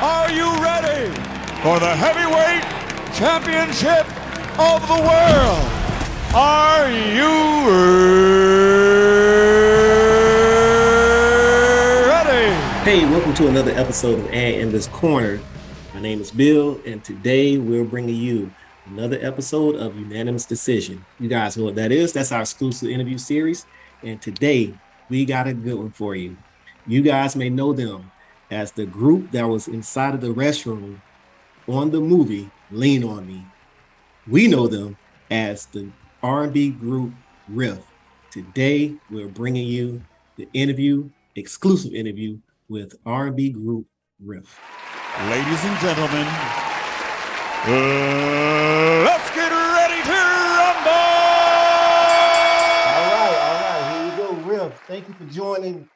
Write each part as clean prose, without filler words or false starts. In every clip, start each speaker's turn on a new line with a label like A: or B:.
A: Are you ready for the heavyweight championship of the world? Are you ready?
B: Hey, welcome to another episode of Ad in This Corner. My name is Bill, and today we're bringing you another episode of Unanimous Decision. You guys know what that is. That's our exclusive interview series. And today we got a good one for you. You guys may know them as the group that was inside of the restroom on the movie Lean On Me. We know them as the R&B group Riff. Today we're bringing you the exclusive interview with R&B group Riff.
A: Ladies and gentlemen, let's get ready to rumble!
C: All right, here you go, Riff. Thank you for joining.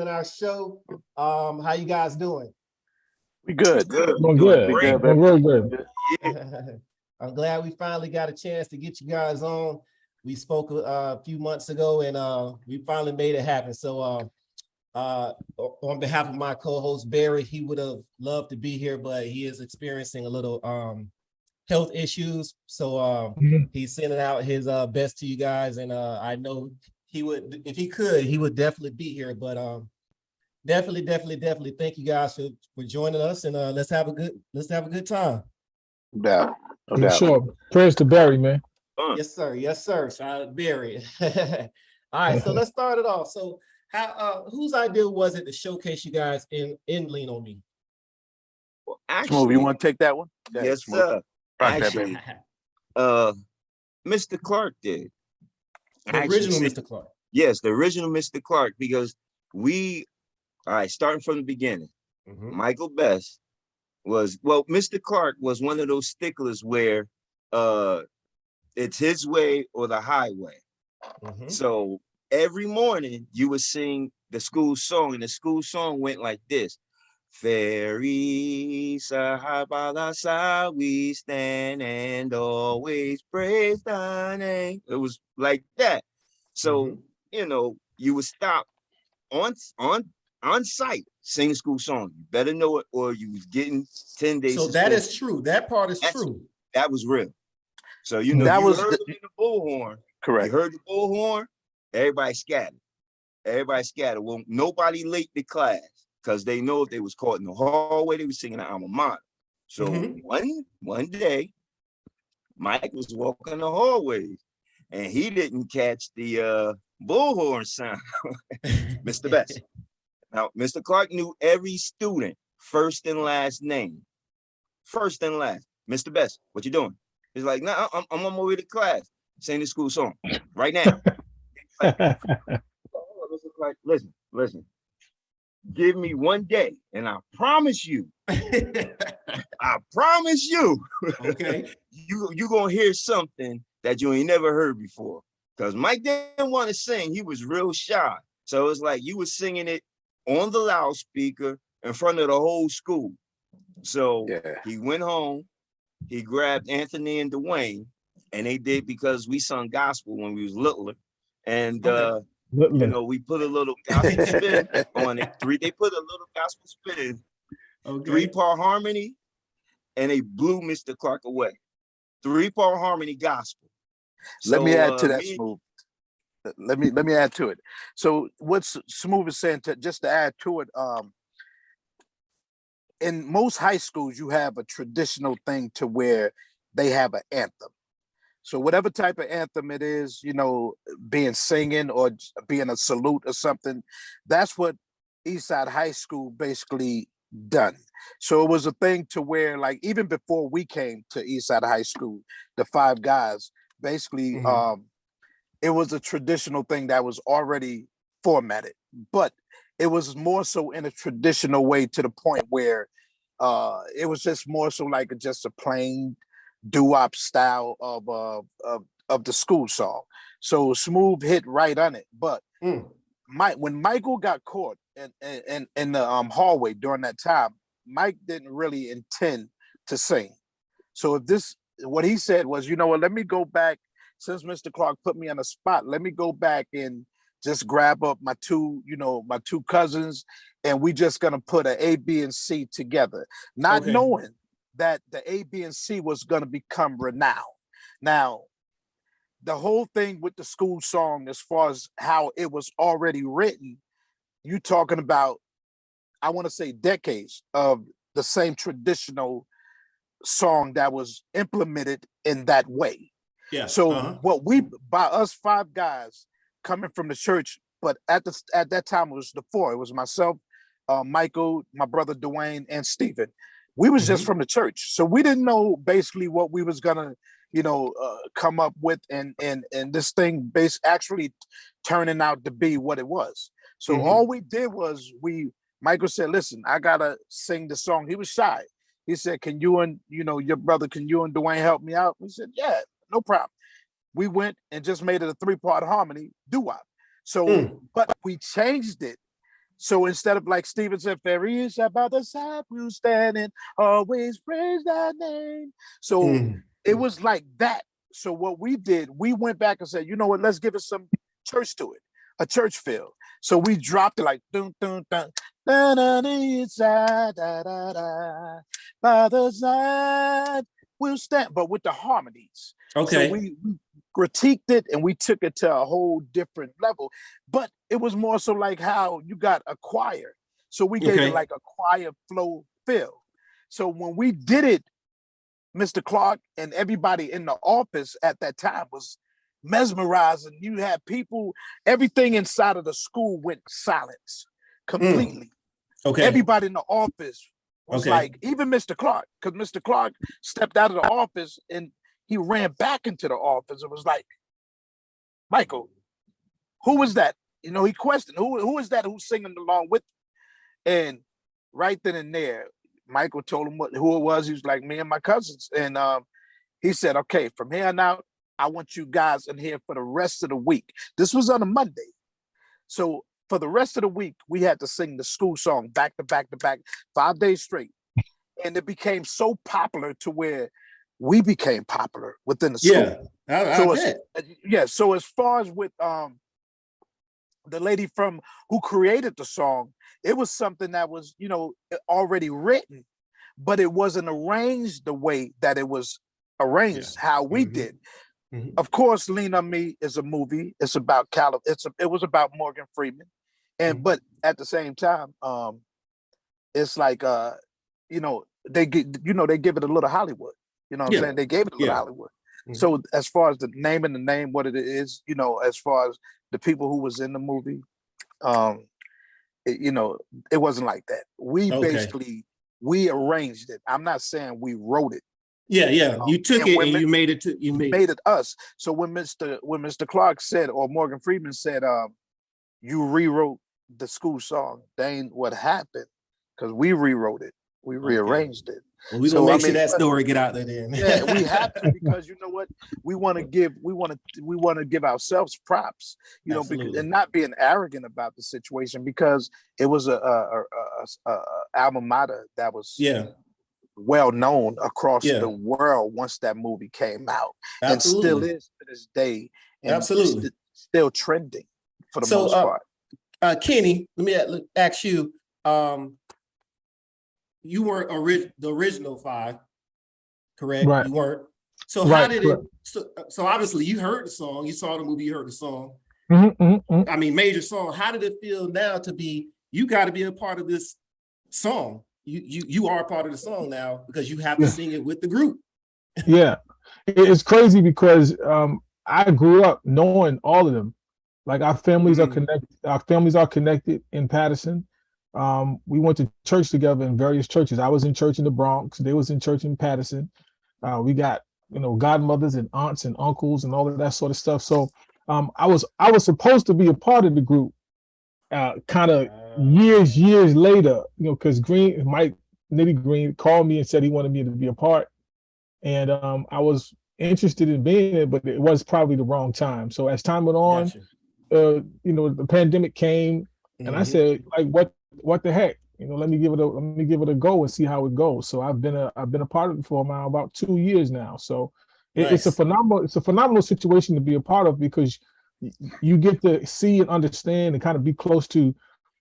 C: Our show. How you guys doing?
D: We good.
E: Doing good. Real good.
C: I'm glad we finally got a chance to get you guys on. We spoke a few months ago, and we finally made it happen. So on behalf of my co-host Barry, he would have loved to be here, but he is experiencing a little health issues. So he's sending out his best to you guys, and I know he would, if he could, he would definitely be here. But definitely thank you guys for joining us, and let's have a good time.
D: No
E: For
D: doubt.
E: sure. Prayers to Barry, man.
C: Yes, sir. Shout out Barry. All right, so let's start it off. So how whose idea was it to showcase you guys in Lean On Me?
D: Well, Smooth, you want to take that one?
F: Yes,
D: Smooth.
F: sir.
D: Actually,
F: Mr. Clark did.
C: The original Mr. Clark.
F: Yes, the original Mr. Clark, because starting from the beginning, Michael Best Mr. Clark was one of those sticklers where it's his way or the highway. So every morning you would sing the school song, and the school song went like this: Fair Eastside, by thy side we stand, and always praise thy name. It was like that. So you would stop on site, sing school song. You better know it, or you was getting 10 days.
C: So that is true. That part is true.
F: That was real. So
D: that
F: you
D: was
F: heard the bullhorn.
D: correct.
F: You heard the bullhorn. Everybody scattered. Well, nobody late to class, because they know if they was caught in the hallway, they was singing the alma mater. So one day, Mike was walking the hallways, and he didn't catch the bullhorn sound. Mr. Best. Now, Mr. Clark knew every student, first and last name. First and last. Mr. Best, what you doing? He's like, no, I'm on my way to class. Sing the school song right now. Listen. Give me one day, and I promise you, okay, you gonna hear something that you ain't never heard before. Because Mike didn't want to sing; he was real shy. So it's like you were singing it on the loudspeaker in front of the whole school. So he went home, he grabbed Anthony and Dwayne, and they did, because we sung gospel when we was littler. And we put a little gospel spin on it. They put a little gospel spin, 3-part harmony, and they blew Mr. Clark away. 3-part harmony gospel.
D: Let me add to that, Smooth. Let me add to it. So what Smooth is saying, just to add to it, in most high schools you have a traditional thing to where they have an anthem. So whatever type of anthem it is, being singing or being a salute or something, that's what Eastside High School basically done. So it was a thing to where, like, even before we came to Eastside High School, the 5 guys, basically, it was a traditional thing that was already formatted, but it was more so in a traditional way, to the point where it was just more so like just a plain doo-wop style of the school song. So Smooth hit right on it. But when Michael got caught in the hallway during that time, Mike didn't really intend to sing. So what he said was, let me go back, since Mr. Clark put me on the spot, let me go back and just grab up my two cousins, and we just gonna put an A, B, and C together, not knowing that the A, B, and C was gonna become renowned. Now, the whole thing with the school song, as far as how it was already written, you talking about, I want to say, decades of the same traditional song that was implemented in that way.
B: Yeah.
D: So what by us 5 guys coming from the church, but at that time it was the 4. It was myself, Michael, my brother Dwayne, and Stephen. We was just from the church, so we didn't know basically what we was gonna, come up with, and this thing actually turning out to be what it was. So all we did was Michael said, "Listen, I gotta sing the song." He was shy. He said, "Can you and your brother, can you and Dwayne help me out?" We said, "Yeah, no problem." We went and just made it a 3-part harmony doo-wop. So, but we changed it. So instead of, like Stephen said, "Fair Eastside, by the side we'll stand and always praise thy name." So it was like that. So what we did, we went back and said, "You know what? Let's give it some church to it, a church feel." So we dropped it like dun dun dun dun dun inside da da da by the side we'll stand, but with the harmonies.
B: Okay.
D: So we critiqued it and we took it to a whole different level. But it was more so like how you got a choir. So we gave it like a choir flow feel. So when we did it, Mr. Clark and everybody in the office at that time was mesmerizing. You had people, everything inside of the school went silence completely.
B: Okay.
D: Everybody in the office was like, even Mr. Clark, because Mr. Clark stepped out of the office and he ran back into the office. It was like, "Michael, who is that?" He questioned, who is that who's singing along with him? And right then and there, Michael told him who it was. He was like, "Me and my cousins." And he said, "Okay, from here on out, I want you guys in here for the rest of the week." This was on a Monday. So for the rest of the week, we had to sing the school song back to back to back, 5 days straight. And it became so popular to where we became popular within the school. So as far as with the lady who created the song, it was something that was, already written, but it wasn't arranged the way that it was arranged, how we did. Of course, Lean on Me is a movie. It's about it was about Morgan Freeman. And but at the same time, it's like they give it a little Hollywood. You know what I'm saying? They gave it a little Hollywood. So as far as the name, what it is, as far as the people who was in the movie, it wasn't like that. We basically arranged it. I'm not saying we wrote it.
B: You took it and you made it you made it
D: us. So when Mr. Clark said, or Morgan Freeman said, you rewrote the school song, that ain't what happened, because we rewrote it. We rearranged it.
B: Well, we're gonna make sure that story get out there then.
D: Yeah, we have to, because you know what? We want to give ourselves props, and not being arrogant about the situation, because it was a alma mater that was well known across the world once that movie came out, and still is to this day, and still trending for the most part.
B: Kenny, let me ask you. You weren't the original 5, correct?
E: Right.
B: You weren't. So how did it? So obviously you heard the song, you saw the movie, you heard the song. I mean, major song. How did it feel now to be? You got to be a part of this song. You are a part of the song now, because you have to sing it with the group.
E: It's crazy because I grew up knowing all of them. Like our families are connected. Our families are connected in Patterson. We went to church together in various churches. I was in church in the Bronx. They was in church in Patterson. We got, godmothers and aunts and uncles and all of that sort of stuff. So I was supposed to be a part of the group kind of years later, because Mike Nitty Green called me and said he wanted me to be a part. And I was interested in being it, but it was probably the wrong time. So as time went on, the pandemic came, and I said, like, what the heck? Let me give it a go and see how it goes. So I've been a part of it for now about 2 years now. So it's a phenomenal situation to be a part of, because you get to see and understand and kind of be close to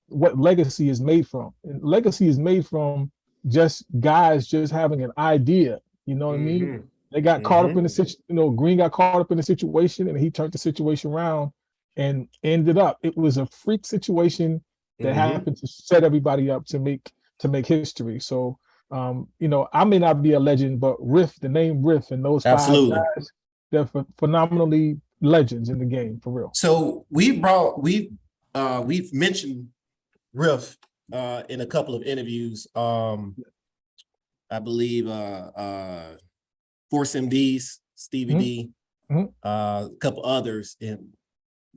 E: what legacy is made from. And legacy is made from just guys just having an idea. You know what I mean? They got caught up in the situation. You know, Green got caught up in the situation, and he turned the situation around and ended up. It was a freak situation that happened to set everybody up to make history. So, you know, I may not be a legend, but Riff, the name Riff, and those
C: Absolutely.
E: 5 guys, they're phenomenally legends in the game for real.
C: So we've mentioned Riff in a couple of interviews. I believe Force MDs, Stevie D, a couple others. And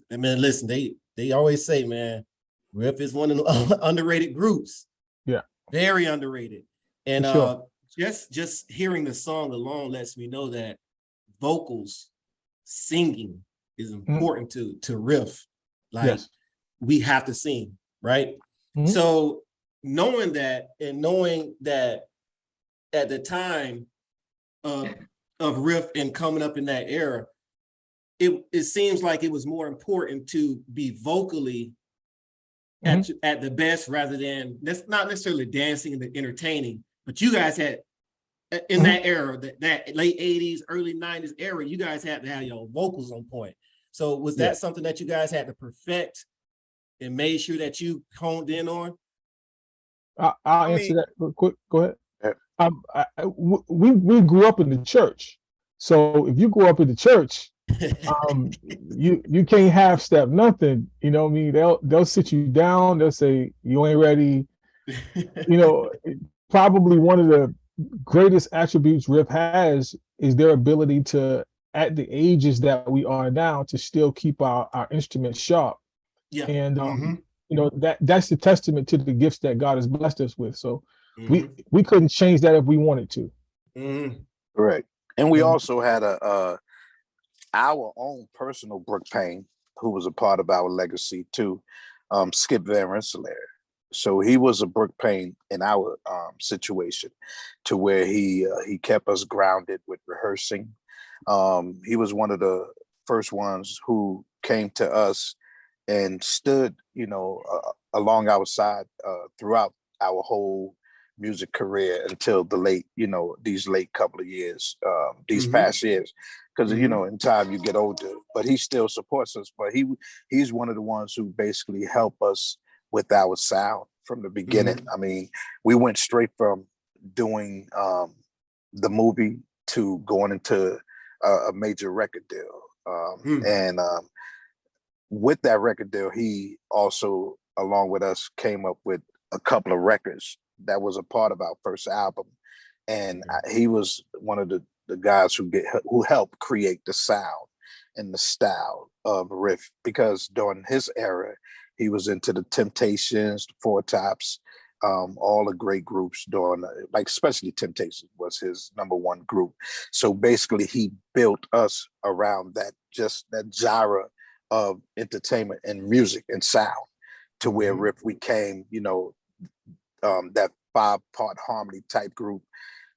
C: man, listen, they always say, man, Riff is one of the underrated groups.
E: Yeah.
C: Very underrated. And
E: sure.
C: just hearing the song alone lets me know that vocals, singing is important to Riff. Like we have to sing, right? So knowing that, and knowing that at the time of Riff and coming up in that era, it seems like it was more important to be vocally at the best, rather than, that's not necessarily dancing and entertaining, but you guys had in that era, that late 80s, early 90s era, you guys had to have your vocals on point. So was that something that you guys had to perfect and made sure that you honed in on?
E: I'll answer that real quick. Go ahead. We grew up in the church. So if you grew up in the church, you can't half step nothing. You know what I mean? They'll sit you down. They'll say, you ain't ready. You know, probably one of the greatest attributes Riff has is their ability to, at the ages that we are now, to still keep our instruments sharp. Yeah. And you know, that's the testament to the gifts that God has blessed us with. So we couldn't change that if we wanted to.
D: Correct. And we also had our own personal Brooke Payne, who was a part of our legacy too, Skip Van Rensselaer. So he was a Brooke Payne in our situation, to where he kept us grounded with rehearsing. He was one of the first ones who came to us and stood, you know, along our side throughout our whole music career until the late, you know, these late couple of years, these past years, because you know, in time you get older. But he still supports us. But he's one of the ones who basically help us with our sound from the beginning. I mean, we went straight from doing the movie to going into a major record deal. And with that record deal, he also, along with us, came up with a couple of records that was a part of our first album. And he was one of the guys who helped create the sound and the style of Riff, because during his era, he was into the Temptations, the Four Tops, all the great groups during, like especially Temptations was his #1 group. So basically he built us around that genre of entertainment and music and sound, to where Riff became, you know, that 5-part harmony type group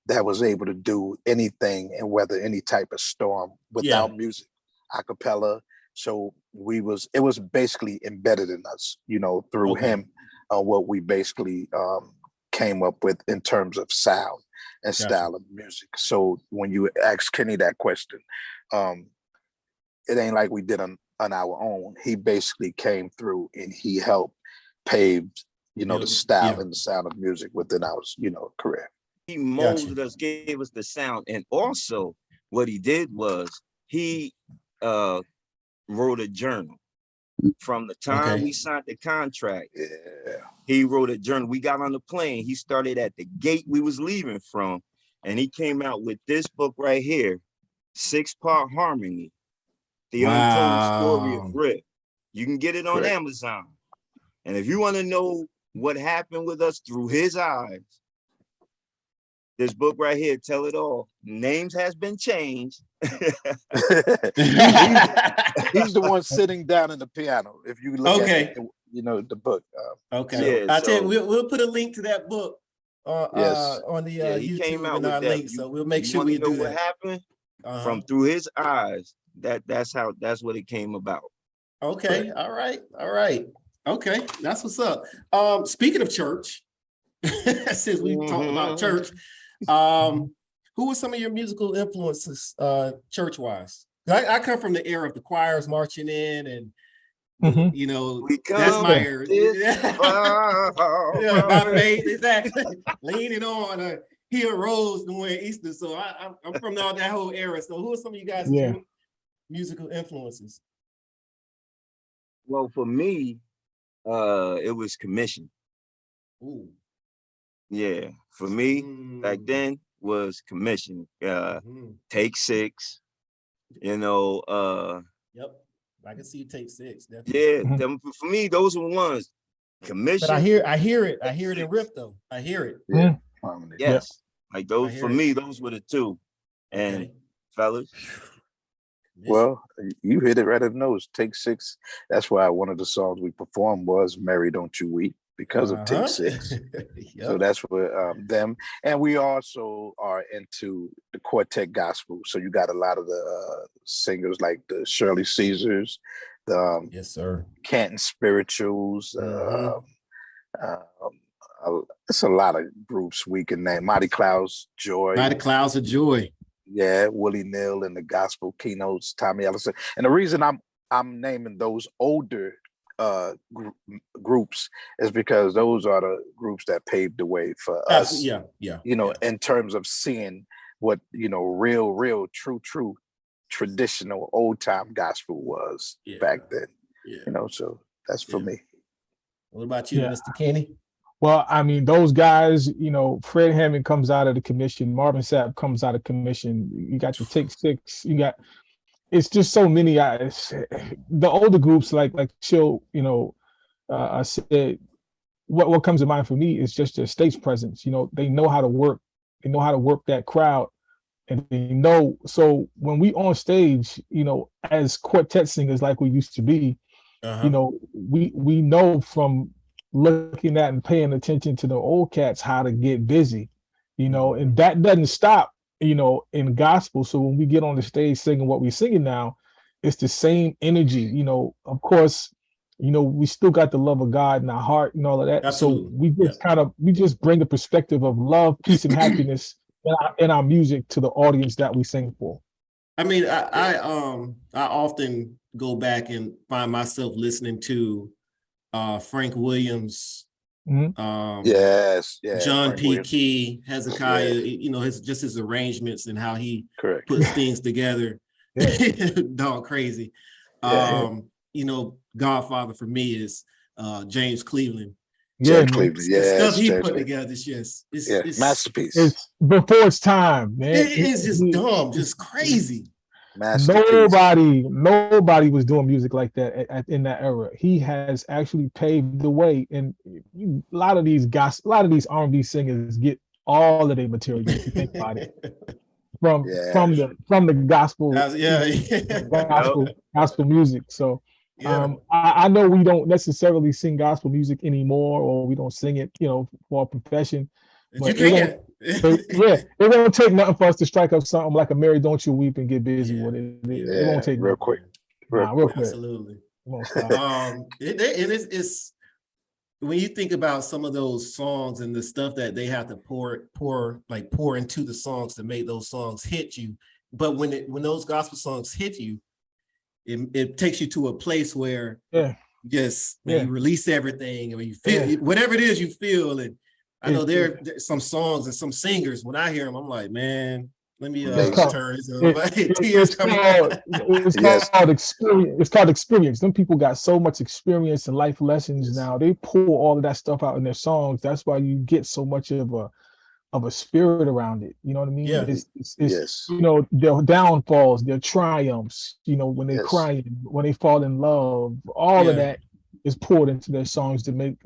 D: that was able to do anything and weather any type of storm without music, a cappella. So it was basically embedded in us, you know, through him, what we basically came up with in terms of sound and style of music. So when you ask Kenny that question, it ain't like we did on our own. He basically came through and he helped pave, you know, the style and the sound of music within our, you know, career.
F: He molded us, gave us the sound. And also what he did was he wrote a journal. From the time we signed the contract, he wrote a journal. We got on the plane. He started at the gate we was leaving from, and he came out with this book right here, 6-part harmony, the untold story of Riff. You can get it on Amazon. And if you want to know what happened with us through his eyes, this book right here, tell it all. Names has been changed.
D: He's the one sitting down in the piano. If you look at you know, the book.
C: I'll tell you, we'll put a link to that book on the
F: he
C: YouTube
F: came out
C: and
F: with
C: our
F: that.
C: link. So we'll make sure we do
F: what
C: that.
F: Happened from through his eyes. That's what it came about.
C: Okay. All right. All right. Okay. That's what's up. Speaking of church, since we talked about church, who were some of your musical influences, church-wise? I come from the era of the choirs marching in, and you know, that's my era. Yeah, by faith, exactly. Leaning on a hill rose during Easter. So I'm from all that whole era. So who are some of you guys' musical influences?
F: Well, for me, it was commission.
C: Ooh.
F: Yeah, for me back then was commission. Take Six, you know.
C: Yep, I can see you Take Six.
F: Definitely. Yeah, them, for me, those were ones. Commission.
C: But I hear it in Riff though. I hear it.
F: Yeah. Yes. Like those for me, those were the two. And fellas.
D: Well, you hit it right at the nose. Take Six. That's why one of the songs we performed was "Mary Don't You Weep" because of Take Six. So that's what them. And we also are into the quartet gospel. So you got a lot of the singers like the Shirley Caesars, the
C: yes sir,
D: Canton Spirituals. It's a lot of groups we can name. Mighty Clouds, Joy.
C: Mighty Clouds of Joy.
D: Yeah, Willie Neal and the Gospel Keynotes, Tommy Ellison. And the reason I'm naming those older groups is because those are the groups that paved the way for us.
C: Yeah.
D: You know, in terms of seeing what, you know, real, true traditional old time gospel was back then. Yeah. You know, so that's for me.
C: What about you, Mr. Kenny?
E: Well, I mean, those guys, you know, Fred Hammond comes out of the commission, Marvin Sapp comes out of commission. You got the Take Six, you got, it's just so many guys. The older groups like Chill, you know, I said, what comes to mind for me is just their stage presence. You know, they know how to work that crowd, and they know. So when we on stage, you know, as quartet singers like we used to be, you know, we know from looking at and paying attention to the old cats how to get busy, you know, and that doesn't stop, you know, in gospel. So when we get on the stage singing what we're singing now, it's the same energy, you know. Of course, you know, we still got the love of God in our heart and all of that. Absolutely. So we just we just bring a perspective of love, peace, and happiness in our music to the audience that we sing for.
C: I mean, I often go back and find myself listening to Frank Williams,
D: John
C: Frank P. Williams. Key, Hezekiah, you know, his arrangements and how he puts things together. Dog crazy. You know, Godfather for me is James Cleveland. The stuff he put together is just it's
D: masterpiece.
E: It's before its time, man.
C: It is just dumb, just crazy.
E: Nobody was doing music like that in that era. He has actually paved the way, and a lot of these R&B singers get all of their material, if you think about it, from the gospel, gospel music. So I know we don't necessarily sing gospel music anymore, or we don't sing it, you know, for our profession. But it won't take nothing for us to strike up something like a "Mary Don't You Weep" and get busy with it. It won't take
D: real quick.
C: Absolutely. It's when you think about some of those songs and the stuff that they have to pour into the songs to make those songs hit you. But when those gospel songs hit you, it takes you to a place where you release everything, and you feel whatever it is you feel. And I know there's some songs and some singers, when I hear them, I'm like, man, let me turn this on.
E: It's called experience. It's called experience. Them people got so much experience and life lessons now. They pull all of that stuff out in their songs. That's why you get so much of a spirit around it. You know what I mean? It's you know, their downfalls, their triumphs, you know, when they're crying, when they fall in love, all of that is poured into their songs to make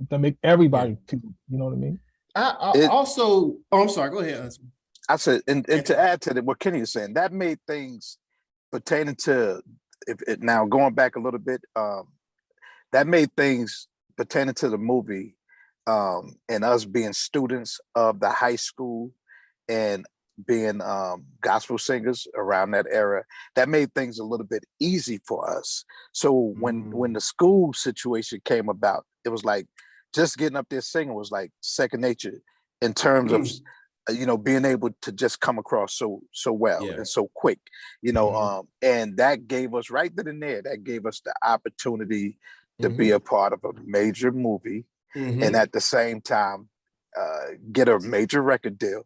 E: everybody feel, you know what I mean?
C: I'm sorry, go ahead.
D: I said, and to add to what Kenny is saying, that made things pertaining to, now going back a little bit, that made things pertaining to the movie and us being students of the high school and being gospel singers around that era, that made things a little bit easy for us. So when the school situation came about, it was like just getting up there singing was like second nature in terms of being able to just come across so well and so quick, and that gave us right then and there, that gave us the opportunity to be a part of a major movie and at the same time get a major record deal,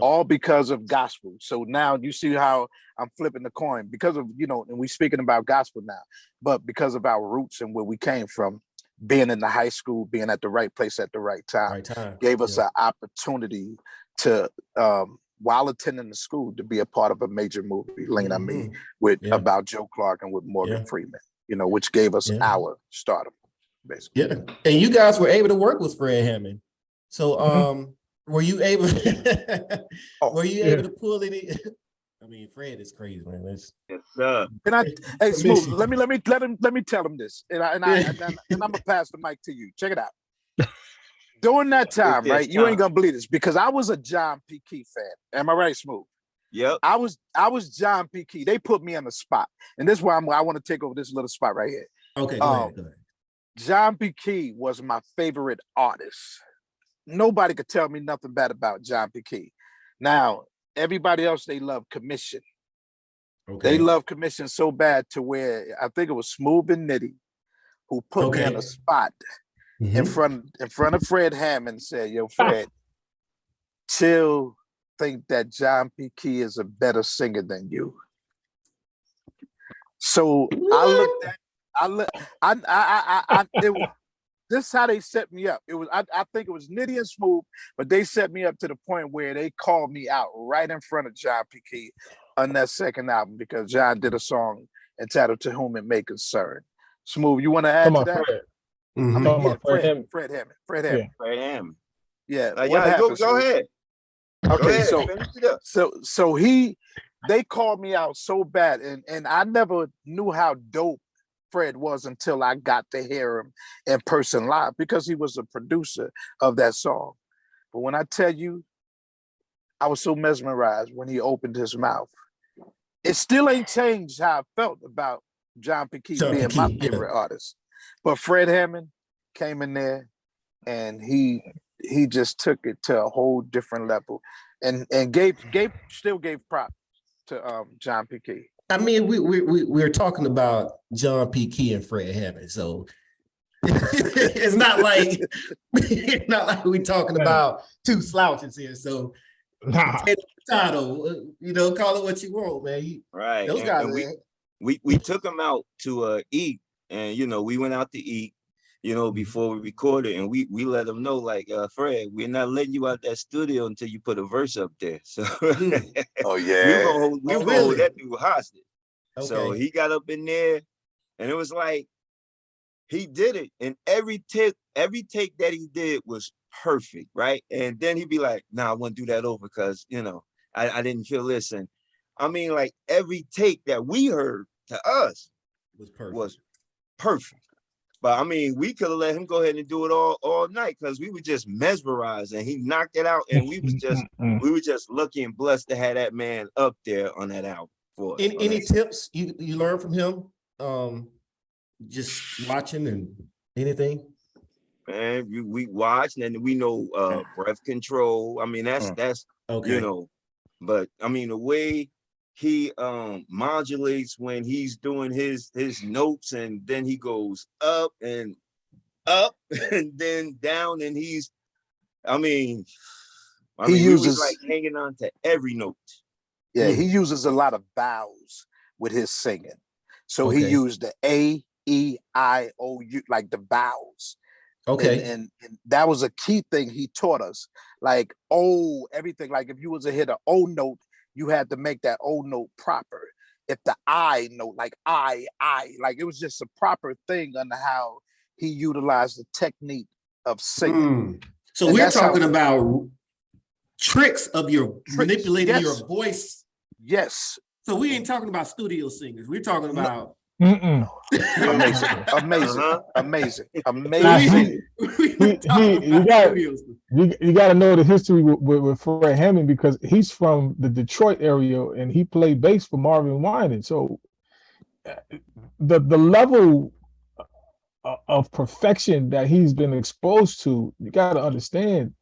D: all because of gospel. So now you see how I'm flipping the coin because of, and we speaking about gospel now, but because of our roots and where we came from, being in the high school, being at the right place at the right time, gave us an opportunity to, while attending the school, to be a part of a major movie, Lean on Me, with about Joe Clark and with Morgan Freeman, which gave us our stardom, basically.
C: Yeah, and you guys were able to work with Fred Hammond. So, were you able? Were you able to pull any? I mean, Fred is crazy, man.
F: Yes, sir.
D: Can I? Hey, Smooth. Let me tell him this, and I'm gonna pass the mic to you. Check it out. During that time, right? You ain't gonna believe this because I was a John P. Key fan. Am I right, Smooth?
F: Yep.
D: I was John P. Key. They put me on the spot, and this is why I want to take over this little spot right here.
C: Okay, go ahead.
D: John P. Key was my favorite artist. Nobody could tell me nothing bad about John P. Key. Now, everybody else, they love Commission. Okay. They love Commission so bad to where I think it was Smooth and Nitty who put me on the spot in front of Fred Hammond and said, "Yo, Fred, Chill think that John P. Key is a better singer than you." So this is how they set me up. It was I think it was Nitty and Smooth, but they set me up to the point where they called me out right in front of John P. Key on that second album because John did a song entitled "To Whom It May Concern." Smooth, you want to add to that?
E: Fred Hammond.
D: Fred Hammond. Yeah.
F: Go ahead.
D: Okay, so they called me out so bad, and I never knew how dope Fred was until I got to hear him in person live because he was a producer of that song. But when I tell you, I was so mesmerized when he opened his mouth. It still ain't changed how I felt about John P. Key being my favorite artist. But Fred Hammond came in there and he just took it to a whole different level and still gave props to John P. Key.
C: I mean, we're talking about John P. Key and Fred Hammond, so it's not like we're talking about two slouches here. So, title, call it what you want, man.
F: Right.
C: Those guys,
F: we took them out to eat, and we went out to eat, before we recorded, and we let them know, like, Fred, we're not letting you out that studio until you put a verse up there. So
D: oh yeah,
F: we were gonna hold that dude hostage. Okay. So he got up in there, and it was like he did it, and every take that he did was perfect, right? And then he'd be like, "Nah, I want to do that over because I didn't feel this." And I mean, like every take that we heard to us was perfect. But I mean, we could have let him go ahead and do it all night because we were just mesmerized, and he knocked it out, and we were just lucky and blessed to have that man up there on that album.
C: Any tips you learned from him? Just watching and anything?
F: Man, we watched, and we know breath control. I mean, that's okay. But I mean, the way he modulates when he's doing his notes, and then he goes up and then down, and he was like hanging on to every note.
D: Yeah, he uses a lot of vowels with his singing. So he used the A, E, I, O, U, like the vowels. Okay. And that was a key thing he taught us. Like, everything. Like if you was to hit an O note, you had to make that O note proper. If the I note, like I, like it was just a proper thing on how he utilized the technique of singing.
C: So and we're talking about tricks of manipulating your voice.
D: Yes.
C: So we ain't talking about studio singers. We're talking about
E: Mm-mm.
D: Amazing, amazing,
F: Uh-huh.
D: amazing,
E: Now,
D: amazing.
E: you got to know the history with Fred Hammond, because he's from the Detroit area and he played bass for Marvin Winans. So the level of perfection that he's been exposed to, you got to understand,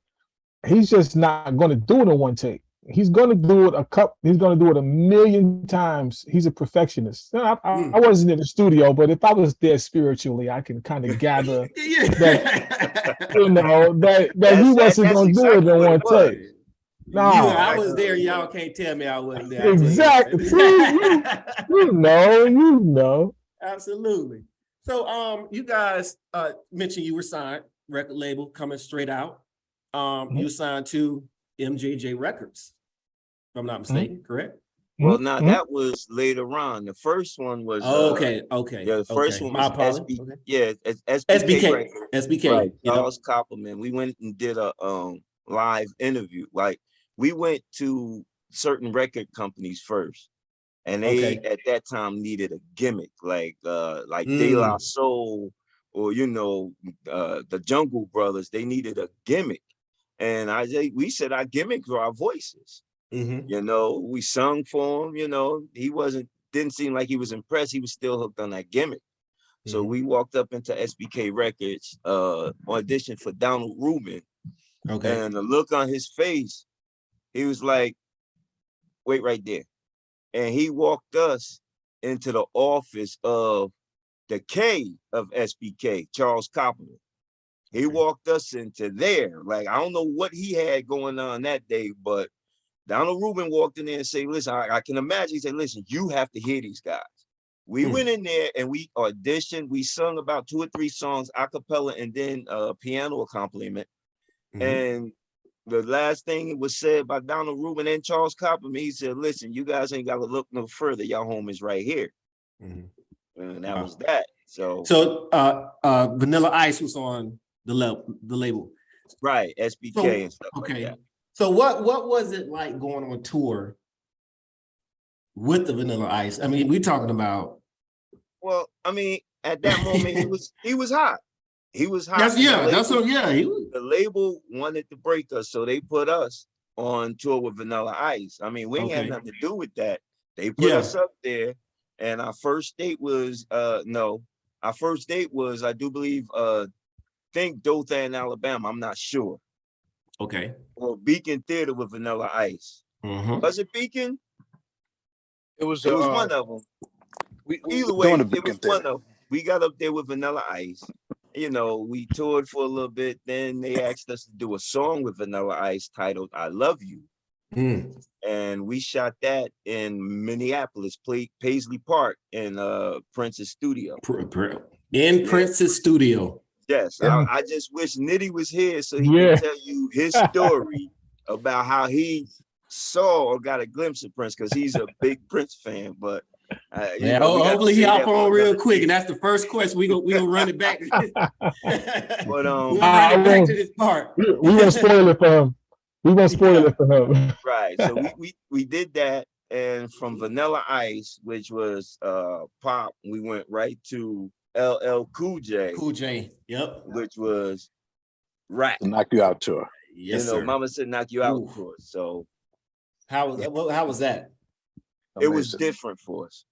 E: he's just not going to do it in one take. He's going to do it he's going to do it a million times. He's a perfectionist. I wasn't in the studio, but if I was there spiritually, I can kind of gather that, that he wasn't going to do it in one take.
C: I was there. Y'all can't tell me I wasn't there.
E: Exactly. you know.
C: Absolutely. So, you guys mentioned you were signed, record label coming straight out. You were signed to MJJ Records, if I'm not mistaken, correct?
F: Well, now that was later on. The first one was
C: okay.
F: Yeah, the first one was it's
C: SBK.
F: SBK. Right. Charles Koppelman. We went and did a live interview. Like, we went to certain record companies first, and they at that time needed a gimmick, like De La Soul, or the Jungle Brothers. They needed a gimmick, and we said our gimmick were our voices. We sung for him. He didn't seem like he was impressed. He was still hooked on that gimmick. So we walked up into SBK Records, auditioned for Donald Rubin, and the look on his face, he was like, "Wait right there," and he walked us into the office of the K of SBK, Charles Koppelman. He walked us into there. Like, I don't know what he had going on that day, but Donald Rubin walked in there and said, "Listen, I can imagine." He said, "Listen, you have to hear these guys." We went in there and we auditioned. We sung about 2 or 3 songs a cappella and then piano accompaniment. And the last thing it was said by Donald Rubin and Charles Koppelman, he said, "Listen, you guys ain't got to look no further. Y'all home is right here." And that was that. So
C: Vanilla Ice was on the label.
F: Right, SBK and stuff like that.
C: So what was it like going on tour with the Vanilla Ice? I mean, we're talking about.
F: Well, I mean, at that moment, he was hot. He was hot. The label wanted to break us, so they put us on tour with Vanilla Ice. I mean, we ain't had nothing to do with that. They put us up there, and our first date was I do believe think Dothan, Alabama. I'm not sure. Or Beacon Theater with Vanilla Ice. Was it Beacon?
D: It was
F: one of them. Either way, it was one of them. We got up there with Vanilla Ice. We toured for a little bit. Then they asked us to do a song with Vanilla Ice titled "I Love You." And we shot that in Minneapolis, Paisley Park in Prince's studio.
C: In Prince's studio.
F: Yes, I just wish Nitty was here so he can tell you his story about how he saw or got a glimpse of Prince, because he's a big Prince fan. But
C: hopefully he hop on real quick, and that's the first question. We gonna run it back.
F: But
C: we'll run it back to this part.
E: We won't spoil it for him. We won't spoil it for him.
F: Right. So we did that, and from Vanilla Ice, which was pop, we went right to LL Cool J. Which was rap.
D: Knock You Out tour.
C: Yes, sir.
F: Mama said knock you out tour. So
C: how was that?
F: It was different for us.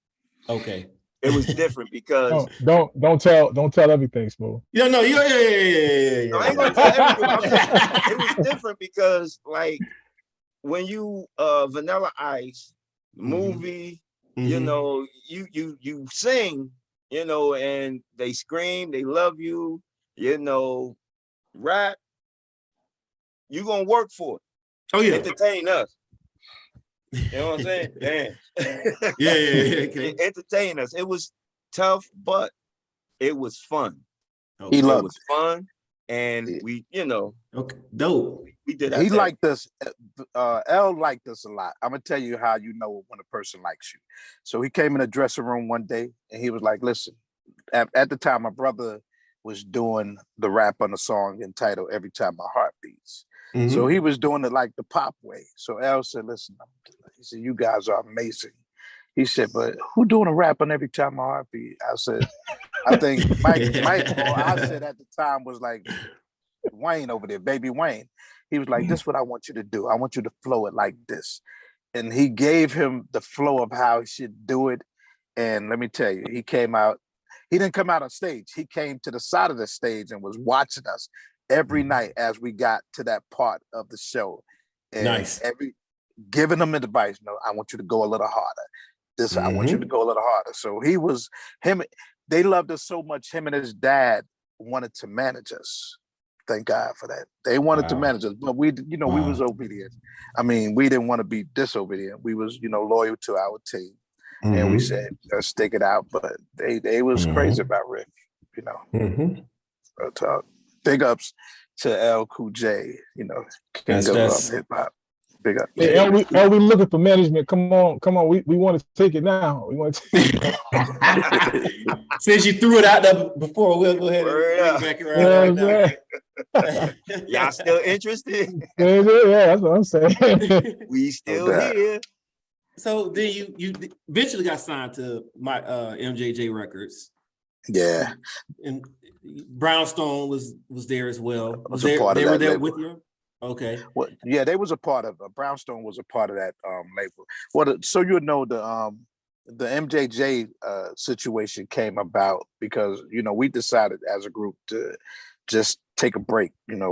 C: It
F: was different because
E: don't tell everything, Smooth.
C: Yeah.
F: No, I ain't gonna tell everything. It was different because, like, when you Vanilla Ice movie, you sing, and they scream, they love you, rap, you gonna work for it. Entertain us. You know what I'm saying? Damn. Entertain us. It was tough, but it was fun.
D: He loved
F: it. Was fun, and we,
C: dope.
F: We did.
D: He liked us. L liked us a lot. I'm gonna tell you how you know when a person likes you. So he came in the dressing room one day, and he was like, "Listen." At the time, my brother was doing the rap on the song entitled "Every Time My Heart Beats." So he was doing it like the pop way. So L said, "Listen," he said, "You guys are amazing." He said, but who doing a rap on Every Time My Heart Beat? I said, I think Mike, or I said at the time was like Wayne over there, baby Wayne. He was like, this is what I want you to do. I want you to flow it like this. And he gave him the flow of how he should do it. And let me tell you, he came out, he didn't come out on stage. He came to the side of the stage and was watching us every night as we got to that part of the show. And
C: nice.
D: Giving them advice. No, I want you to go a little harder. I want you to go a little harder. So they loved us so much. Him and his dad wanted to manage us. Thank God for that. They wanted to manage us, but we was obedient. I mean, we didn't want to be disobedient. We was, loyal to our team. And we said, let's stick it out. But they was crazy about Riff, Big ups to L Cool J, king of hip hop. Big up.
E: Hey, L, we looking for management. Come on. We want to take it now. We want to take it.
C: Since you threw it out there before, we'll go ahead and bring it back around right now.
F: Y'all still interested?
E: Yeah, that's what I'm saying.
F: We still here.
C: So then you eventually got signed to my MJJ Records.
D: Yeah.
C: And Brownstone was there as well.
D: They were there
C: with you? Okay.
D: Well, yeah, they was a part of Brownstone was a part of that label. Well, so you know the MJJ situation came about because we decided as a group to just take a break,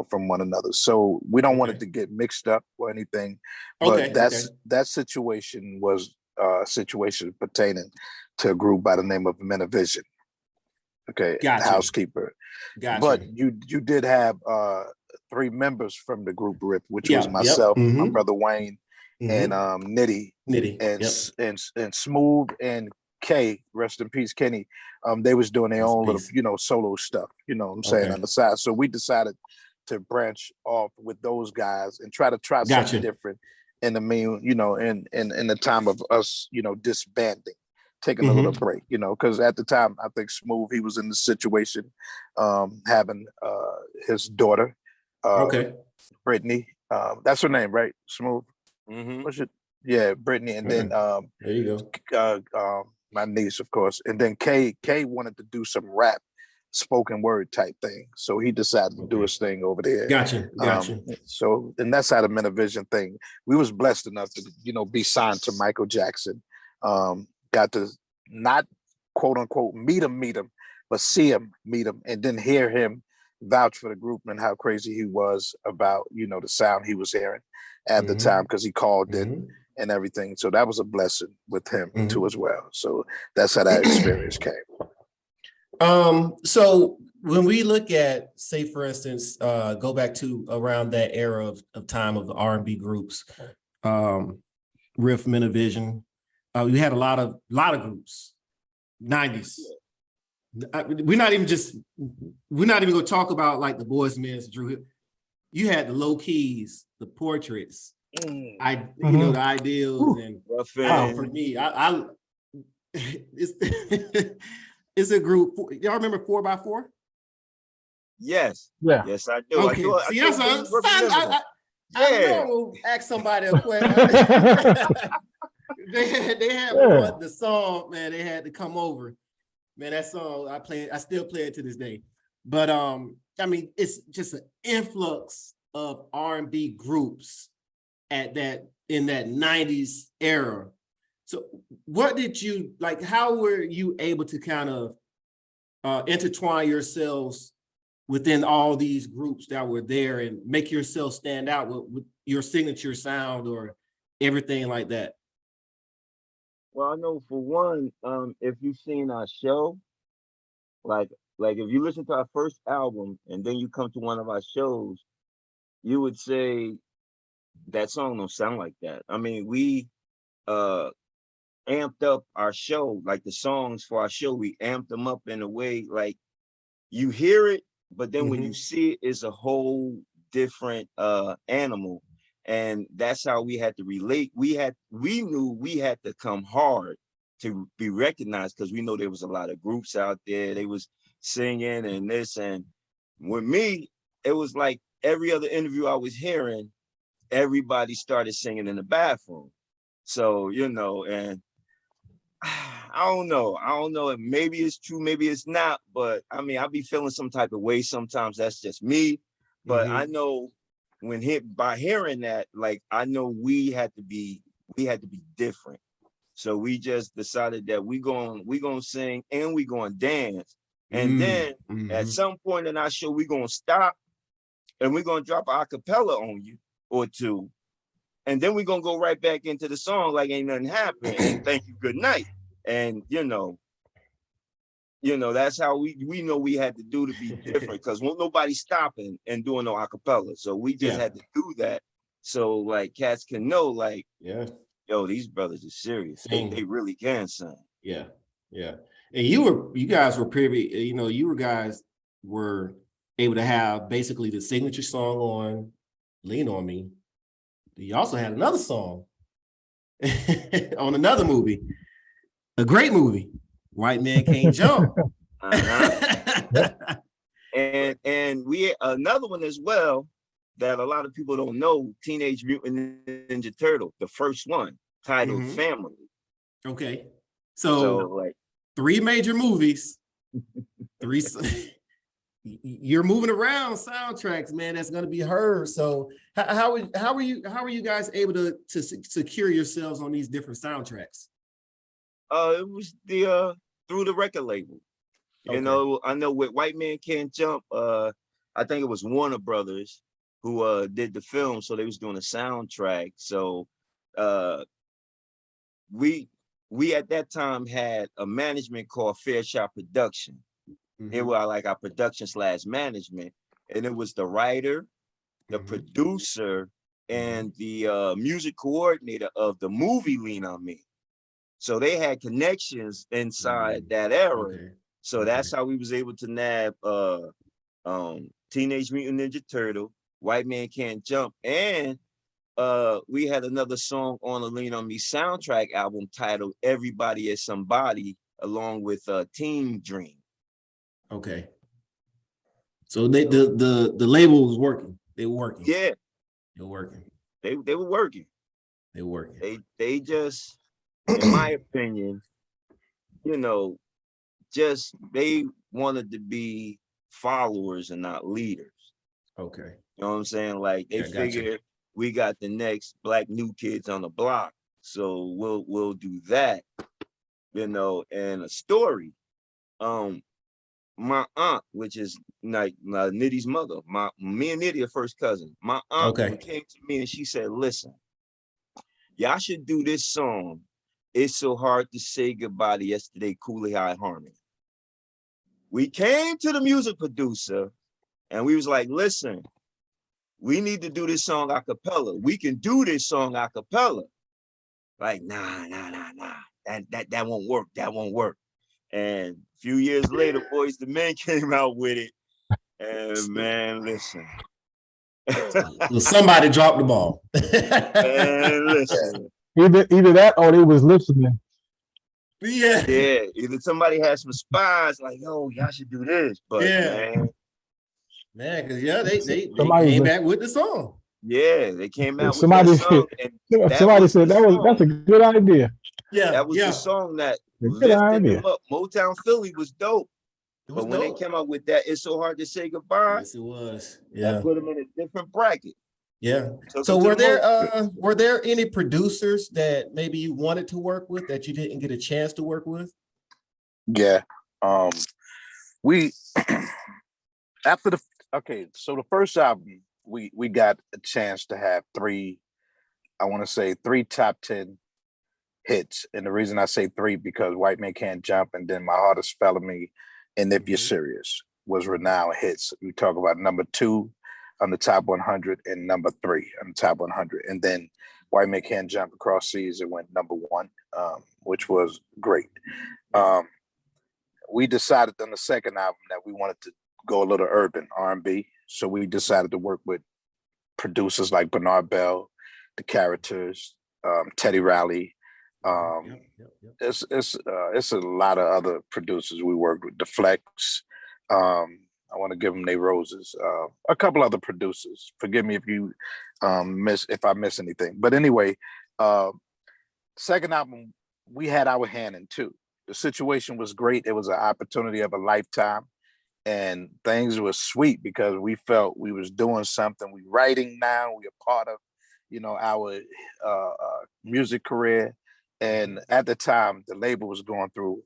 D: from one another. So we don't want it to get mixed up or anything. But that situation was a situation pertaining to a group by the name of Men of Vision. Okay,
C: gotcha.
D: Housekeeper.
C: Gotcha.
D: But you did have 3 members from the group Riff, which was myself, my brother Wayne, and Nitty, and Smooth and K, rest in peace, Kenny. They was doing their own little, solo stuff, on the side. So we decided to branch off with those guys and try something different in the in the time of us, disbanding, taking a little break, because at the time I think Smooth, he was in the situation having his daughter, Brittany. That's her name, right? Smooth. What's it? Yeah, Brittany, and then
C: there you go.
D: My niece, of course, and then K wanted to do some rap, spoken word type thing, so he decided to do his thing over there.
C: Gotcha.
D: So, and that's how the Men of Vision thing. We was blessed enough to be signed to Michael Jackson. Got to not quote unquote meet him, but see him, meet him, and then hear him vouch for the group and how crazy he was about the sound he was hearing at the time, because he called in and everything. So that was a blessing with him too as well. So that's how that experience came.
C: So when we look at, say for instance, go back to around that era of time of the R&B groups, Riff, Men of Vision, we had a lot of groups, 90s. We're not even going to talk about like the Boys Men's Drew. You had the Low Keys, the Portraits, the Ideals, and for me, it's a group. Y'all remember 4x4?
F: Yes.
E: Yeah.
F: Yes, I do.
C: Okay. I know. Ask somebody a question. they had the song, man. They had to come over. Man, that song I still play it to this day. But it's just an influx of R&B groups in that 90s era. So what did you like? How were you able to kind of intertwine yourselves within all these groups that were there and make yourself stand out with your signature sound or everything like that?
F: Well, I know for one, if you've seen our show, like if you listen to our first album and then you come to one of our shows, you would say that song don't sound like that. I mean, we amped up our show, like the songs for our show, we amped them up in a way like you hear it, but then when you see it, it's a whole different animal. And that's how we had to relate. We knew we had to come hard to be recognized, because we know there was a lot of groups out there. They was singing and this. And with me, it was like every other interview I was hearing, everybody started singing in the bathroom. So, and I don't know. I don't know if maybe it's true, maybe it's not. But I mean, I be feeling some type of way sometimes. That's just me. But I know by hearing that, like I know we had to be different. So we just decided that we gonna sing and we gonna dance. And then at some point in our show, we gonna stop and we're gonna drop a cappella on you or two. And then we're gonna go right back into the song like ain't nothing happened and thank you, good night. And you know, that's how we know we had to do to be different because won't nobody stopping and doing no acapella. So we just had to do that. So like cats can know, like, yo, these brothers are serious. They really can sing.
B: Yeah. And you guys were privy, you guys were able to have basically the signature song on Lean on Me. You also had another song on another movie, a great movie, White Man Can't Jump.
F: And we another one as well that a lot of people don't know, Teenage Mutant Ninja Turtle, the first one, titled Family.
B: Okay. So like 3 major movies, you're moving around soundtracks, man, that's going to be heard. So how are you guys able to secure yourselves on these different soundtracks?
F: It was through the record label. I know with White Man Can't Jump, I think it was Warner Brothers who did the film, so they was doing a soundtrack. So we at that time had a management called Fair Production. It was like our production / management, and it was the writer, the producer, and the music coordinator of the movie Lean on Me. So they had connections inside that era. So that's how we was able to nab Teenage Mutant Ninja Turtle, White Man Can't Jump, and we had another song on the Lean on Me soundtrack album titled Everybody Is Somebody, along with Team Dream.
B: Okay. So the label was working. They were working.
F: Yeah.
B: They were working.
F: They were working.
B: They were working.
F: They just, in my opinion, just they wanted to be followers and not leaders. Okay. You know what I'm saying? Like they figured we got the next Black New Kids on the block, so we'll do that. And a story. My aunt, which is like Nitty's mother, me and Nitty are first cousins. My aunt came to me and she said, "Listen, y'all should do this song. It's so hard to say goodbye to yesterday, Cooley High Harmony." We came to the music producer and we was like, "Listen, we need to do this song a cappella. We can do this song a cappella." Like, nah. That won't work. That won't work. And a few years later, Boys the Men came out with it. And man, listen.
B: Well, somebody dropped the ball.
F: And listen.
E: Either that or they was listening.
B: Yeah.
F: Either somebody had some spies like, yo, y'all should do this. But man,
B: because they came back with the song.
F: Yeah, they came out with that song. And
E: somebody said that's a good idea.
B: Yeah,
F: that was the song that lifted them up. Motown Philly was dope. But when they came out with that, It's So Hard to Say Goodbye.
B: Yes, it was.
F: That put them in a different bracket.
B: Yeah. So were there any producers that maybe you wanted to work with that you didn't get a chance to work with?
D: Yeah. We after so the first album, we got a chance to have three top 10 hits. And the reason I say 3 because White Man Can't Jump and then My Heart Is Felony and If You're Serious was renowned hits. We talk about number 2 on the top 100 and number 3 on the top 100. And then White Man Can't Jump Across Seas, it went number 1, which was great. We decided on the second album that we wanted to go a little urban R&B. So we decided to work with producers like Bernard Bell, The Characters, Teddy Riley. It's a lot of other producers we worked with. The Flex. I want to give them their roses. A couple other producers. Forgive me if you if I miss anything. But anyway, second album we had our hand in too. the situation was great. It was an opportunity of a lifetime, and things were sweet because we felt we was doing something. We writing now. We a part of, our music career. And at the time, the label was going through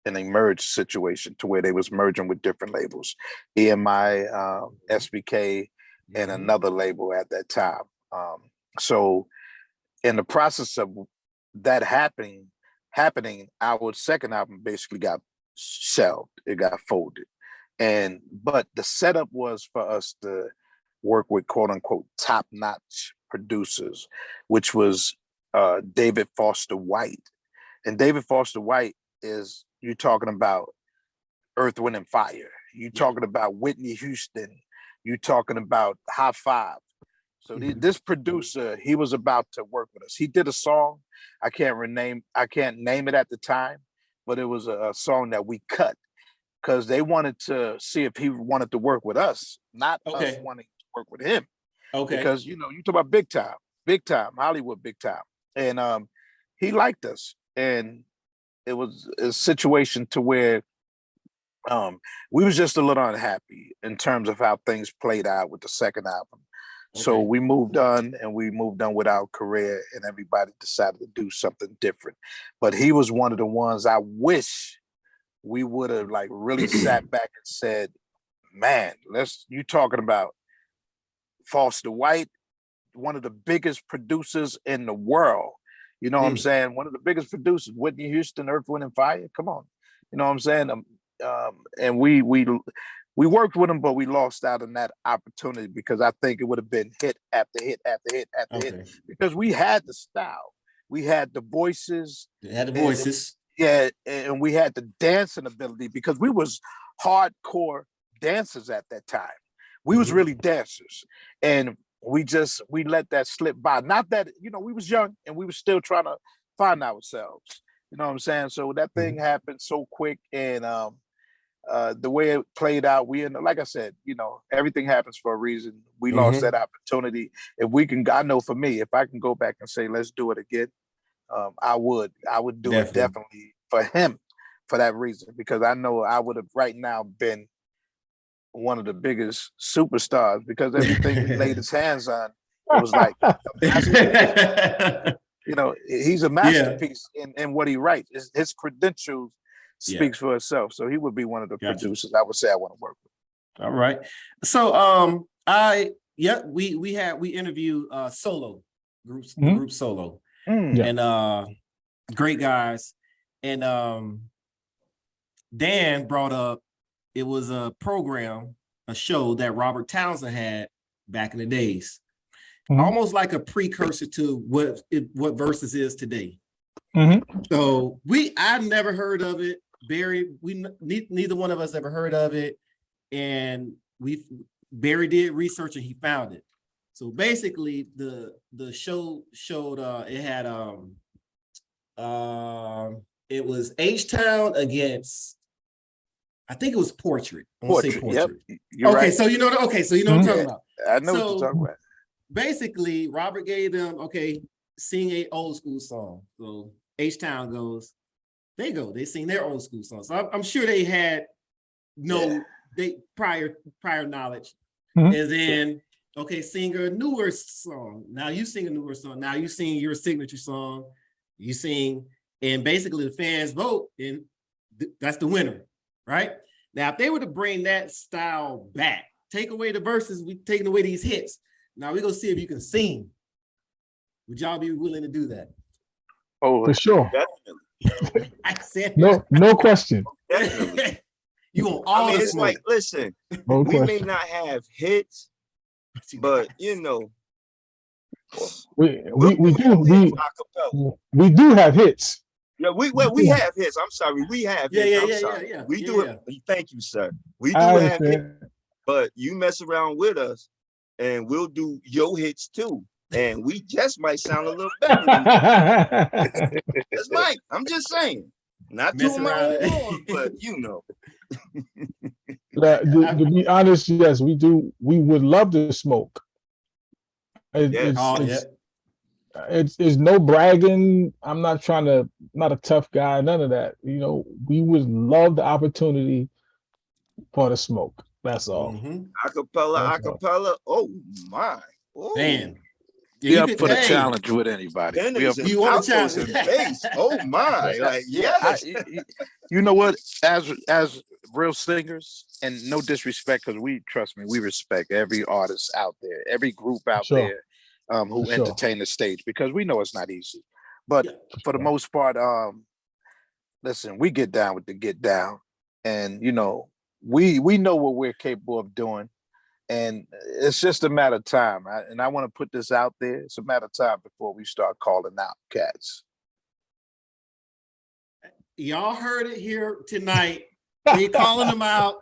D: an emerge situation to where they was merging with different labels, EMI, SBK, and another label at that time. So in the process of that happening, our second album basically got shelved. It got folded. But the setup was for us to work with quote unquote top-notch producers, which was David Foster White. And David Foster White is, you're talking about Earth, Wind and Fire. You're talking about Whitney Houston. You're talking about High Five. So this producer, he was about to work with us. He did a song. I can't name it at the time, but it was a song that we cut because they wanted to see if he wanted to work with us, not us wanting to work with him.
B: Okay.
D: Because you talk about big time, Hollywood big time. And he liked us. And it was a situation to where we was just a little unhappy in terms of how things played out with the second album. So we moved on with our career, and everybody decided to do something different. But he was one of the ones I wish we would have like really sat back and said, man, you talking about Foster White, one of the biggest producers in the world. You know what I'm saying? One of the biggest producers, Whitney Houston, Earth, Wind and Fire. Come on. You know what I'm saying? And we worked with him, but we lost out on that opportunity because I think it would have been hit after hit after hit after hit because we had the style. We had the voices. And we had the dancing ability because we was hardcore dancers at that time. We was really dancers, and we let that slip by. Not that, we was young and we was still trying to find ourselves. You know what I'm saying? So that thing happened so quick, and the way it played out, like I said, everything happens for a reason. We lost that opportunity. I know for me, if I can go back and say, let's do it again, I would do it definitely for him for that reason, because I know I would have right now been one of the biggest superstars because everything he laid his hands on, it was like, he's a masterpiece in what he writes. His credentials speaks for itself. So he would be one of the producers I would say I want to work with.
B: All right. So we interviewed solo groups, group solo. And great guys. And Dan brought up, it was a show that Robert Townsend had back in the days, almost like a precursor to what Versus is today. So I've never heard of it. Barry, neither one of us ever heard of it, and Barry did research and he found it. So basically, the show showed it had it was H-Town against, I think it was Portrait.
D: Portrait. Yep.
B: You're right. So you know what I'm talking about.
D: I know what you're talking about.
B: Basically, Robert gave them, sing a old school song. So H-Town goes, they sing their old school song. So I'm sure they had prior knowledge. And then, sing a newer song. Now you sing a newer song. Now you sing your signature song. You sing, and basically the fans vote, and that's the winner, right? Now, if they were to bring that style back, take away the verses, we taking away these hits. Now we're gonna see if you can sing. Would y'all be willing to do that?
E: Oh, for sure.
F: Definitely.
B: I said
E: no question.
F: Definitely.
B: You want all the
F: it's
B: smoke.
F: like, listen,
E: No
F: we may
E: question.
F: not have hits, but
E: we
F: acapella.
E: do have hits.
F: Yeah, we have hits. I'm sorry, we have hits. I'm sorry.
B: Yeah.
F: We do it. Thank you, sir. We do
E: I
F: have
E: understand.
F: hits, but you mess around with us, and we'll do your hits too, and we just might sound a little better than you. That's Mike. I'm just saying. Not too much, but
E: To be honest, yes, we do. We would love to smoke. It's no bragging. I'm not not a tough guy, none of that. You know, we would love the opportunity for the smoke. That's all.
F: Acapella, acapella. Oh my. Ooh.
C: Man.
D: We up for the challenge with anybody.
F: Tenors and
C: You want to
F: altos and
C: challenge?
F: bass. Oh my. Like, yes.
D: You know what? As real singers, and no disrespect, because trust me, we respect every artist out there, every group out there who entertain the stage, because we know it's not easy. But for the most part, listen, we get down with the get down, and you know, we know what we're capable of doing. And it's just a matter of time. And I want to put this out there. It's a matter of time before we start calling out cats.
C: Y'all heard it here tonight. We calling them out.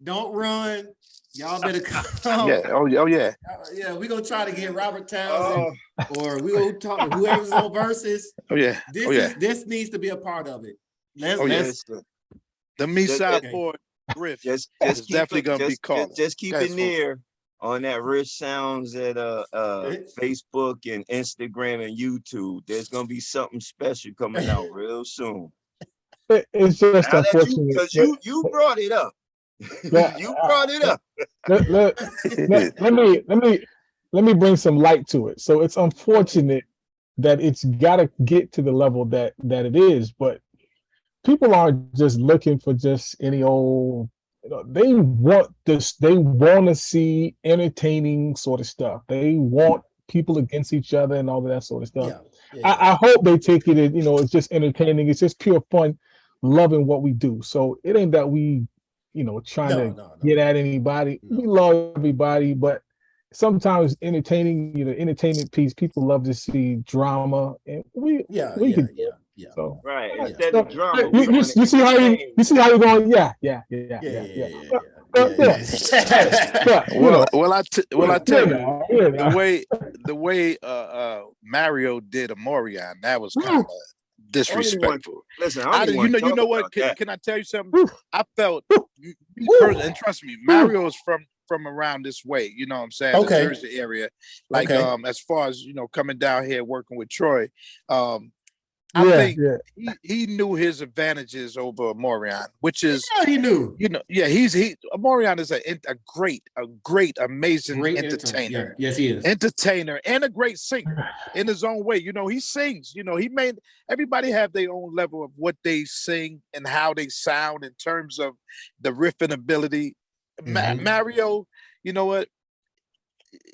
C: Don't run. Y'all better come.
D: Yeah. Oh yeah.
C: Yeah, we're gonna try to get Robert Townsend, or we gonna talk to whoever's on verses.
D: Oh yeah.
C: This needs to be a part of it.
D: The me side for Riff is definitely gonna be called.
F: Just keep it near on that Riff Sounds at Facebook and Instagram and YouTube. There's gonna be something special coming out real soon.
E: It's just unfortunate
F: because you brought it up. You brought it up.
E: Let me bring some light to it. So it's unfortunate that it's got to get to the level that it is, but people aren't just looking for just any old, you know, they want this, they want to see entertaining sort of stuff. They want people against each other and all of that sort of stuff. I hope they take it as, you know, it's just entertaining. It's just pure fun, loving what we do. So it ain't that we, you know, trying to get at anybody. We love everybody, but sometimes entertaining, you know, entertainment piece, people love to see drama, and we can. So
F: right, instead of drama,
E: you see how you're going. Yeah.
D: Well, I tell you, the way Mario did Amorion, that was kind of disrespectful.
F: Listen,
D: you know what? Can I tell you something? I felt, and trust me, Mario is from around this way. You know what I'm saying? The Jersey area. Like as far as, you know, coming down here working with Troy. I think he knew his advantages over Amorion, which is
C: he knew.
D: You know, Amorion is a great, amazing entertainer.
C: Yes, he is.
D: Entertainer and a great singer in his own way. You know, he sings. You know, everybody have their own level of what they sing and how they sound in terms of the riffing ability. Mario, you know what?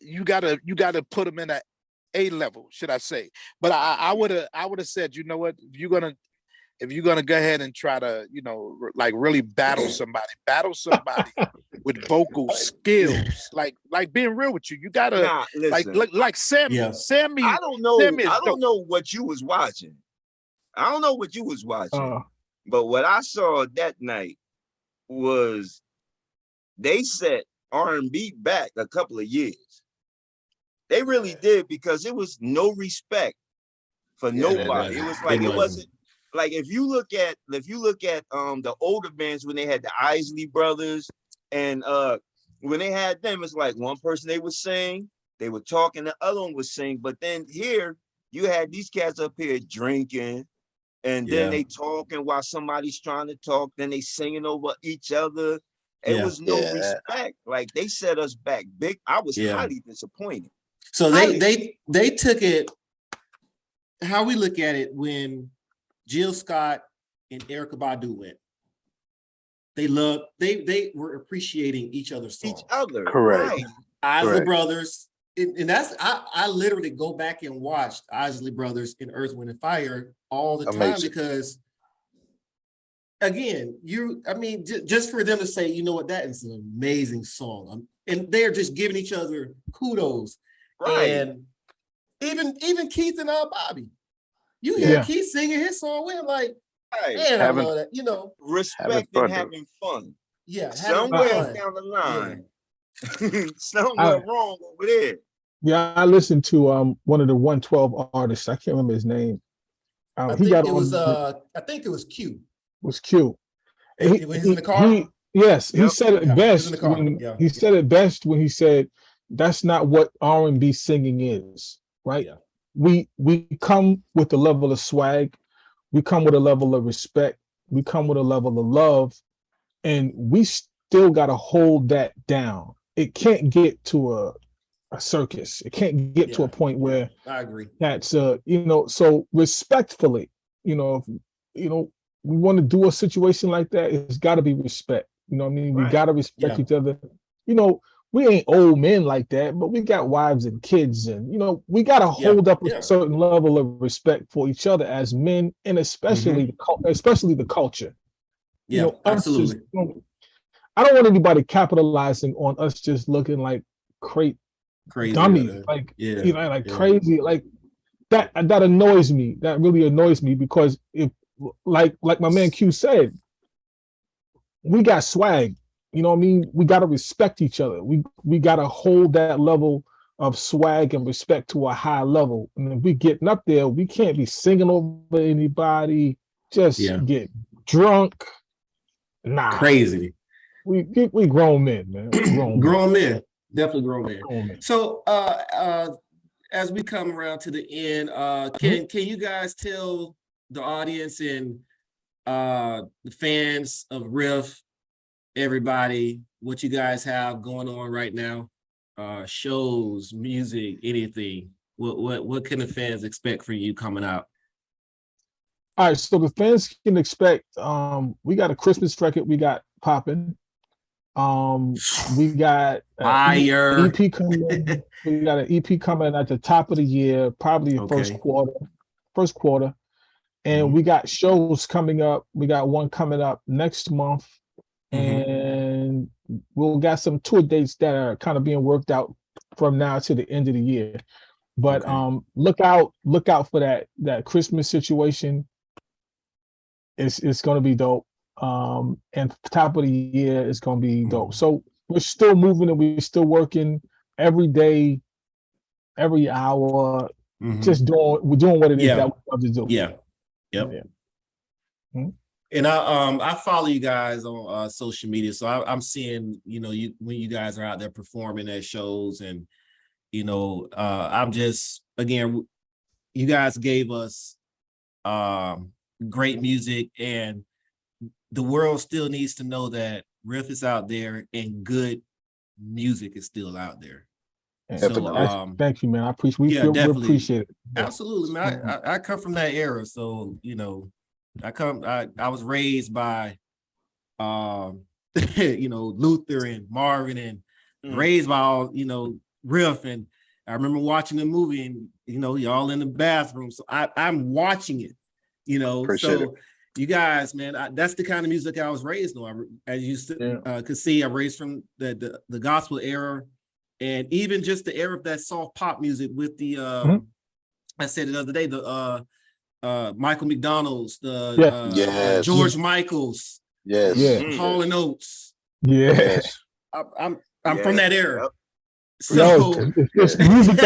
D: You gotta put him in a level, should I say? But I would have said, you know what, if you're gonna go ahead and try to, you know, like really battle somebody with vocal skills, like being real with you, you gotta like Sammy.
F: Yeah.
D: Sammy.
F: I don't know what you was watching. But what I saw that night was they set R&B back a couple of years. They really did, because it was no respect for nobody. It was like it wasn't like if you look at the older bands when they had the Isley Brothers and when they had them, it's like one person they would sing, they would talk, and the other one would sing. But then here you had these cats up here drinking, and then they talking while somebody's trying to talk, then they singing over each other. It was no respect. Like they set us back big. I was highly disappointed.
C: So they took it, how we look at it, when Jill Scott and Erykah Badu went. They were appreciating each other's songs.
D: Correct.
C: Right. Isley Brothers, and that's I literally go back and watch Isley Brothers in Earth, Wind and Fire all the time, because again, just for them to say, you know what, that is an amazing song, and they're just giving each other kudos. Right. And even Keith and Bobby, you hear Keith singing his song, we're like, man, I love that, you know,
F: respect and having fun.
C: Yeah,
F: somewhere down the line, something went wrong over there.
E: Yeah, I listened to one of the 112 artists. I can't remember his name.
C: I think it was Q.
E: Was Q.
C: He was in the car.
E: He said it best. He said it best when he said, that's not what R&B singing is, right? we come with a level of swag, we come with a level of respect, we come with a level of love, and we still got to hold that down. It can't get to a circus. It can't get to a point where
C: I agree.
E: that's so respectfully, if we want to do a situation like that, it's got to be respect. You know what I mean? We got to respect each other. We ain't old men like that, but we got wives and kids, and we got to hold up a certain level of respect for each other as men, and especially the culture.
C: Absolutely.
E: I don't want anybody capitalizing on us just looking like crazy dummies, crazy, like that. That annoys me. That really annoys me, because if, like my man Q said, we got swag. You know what I mean? We got to respect each other. We got to hold that level of swag and respect to a high level. And if we getting up there, we can't be singing over anybody, just get drunk. Nah.
C: Crazy.
E: We grown men, man.
C: Grown men. Definitely grown men. So as we come around to the end, can you guys tell the audience and the fans of Riff, everybody, what you guys have going on right now? Shows, music, anything. What can the fans expect from you coming out?
E: All right, so the fans can expect, we got a Christmas record we got popping. We got
C: fire
E: EP coming. We got an EP coming at the top of the year, probably the first quarter. And we got shows coming up. We got one coming up next month. And we'll got some tour dates that are kind of being worked out from now to the end of the year. But look out for that Christmas situation. It's gonna be dope. And top of the year is gonna be dope. So we're still moving and we're still working every day, every hour, just we're doing what it is that we love to do. And
C: I follow you guys on social media, so I'm seeing when you guys are out there performing at shows, and I'm just, again, you guys gave us great music, and the world still needs to know that Riff is out there and good music is still out there. So
E: thank you, man. I appreciate we appreciate it.
C: Absolutely, man. I come from that era, so I was raised by Luther and Marvin, and raised by all Riff, and I remember watching the movie, and y'all in the bathroom, so I'm watching it,
D: Appreciate it.
C: You guys, man, that's the kind of music I was raised on. As you could see, I'm raised from the gospel era, and even just the era of that soft pop music with the I said it the other day, the Michael McDonald's, George Michael's, Hall and Oates.
E: Yes.
C: I'm from that era.
E: So it's music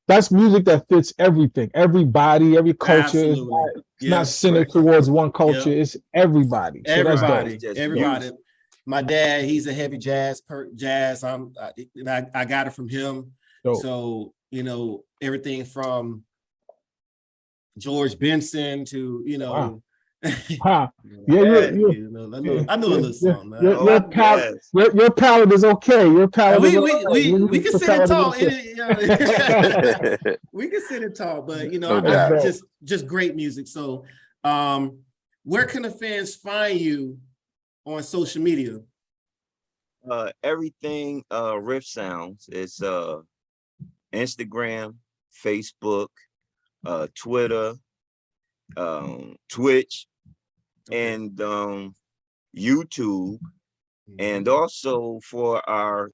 E: that's music that fits everything, everybody, every culture. It's not centered towards one culture. It's everybody. So
C: everybody. My dad, he's a heavy jazz. I got it from him. So everything from George Benson to
E: I know
C: a little song.
E: Your palate is okay. Your palate
C: we can sit and talk. We can sit and talk, but just great music. So where can the fans find you on social media?
F: Everything Riff Sounds. It's Instagram, Facebook, Twitter, Twitch, and YouTube. And also for our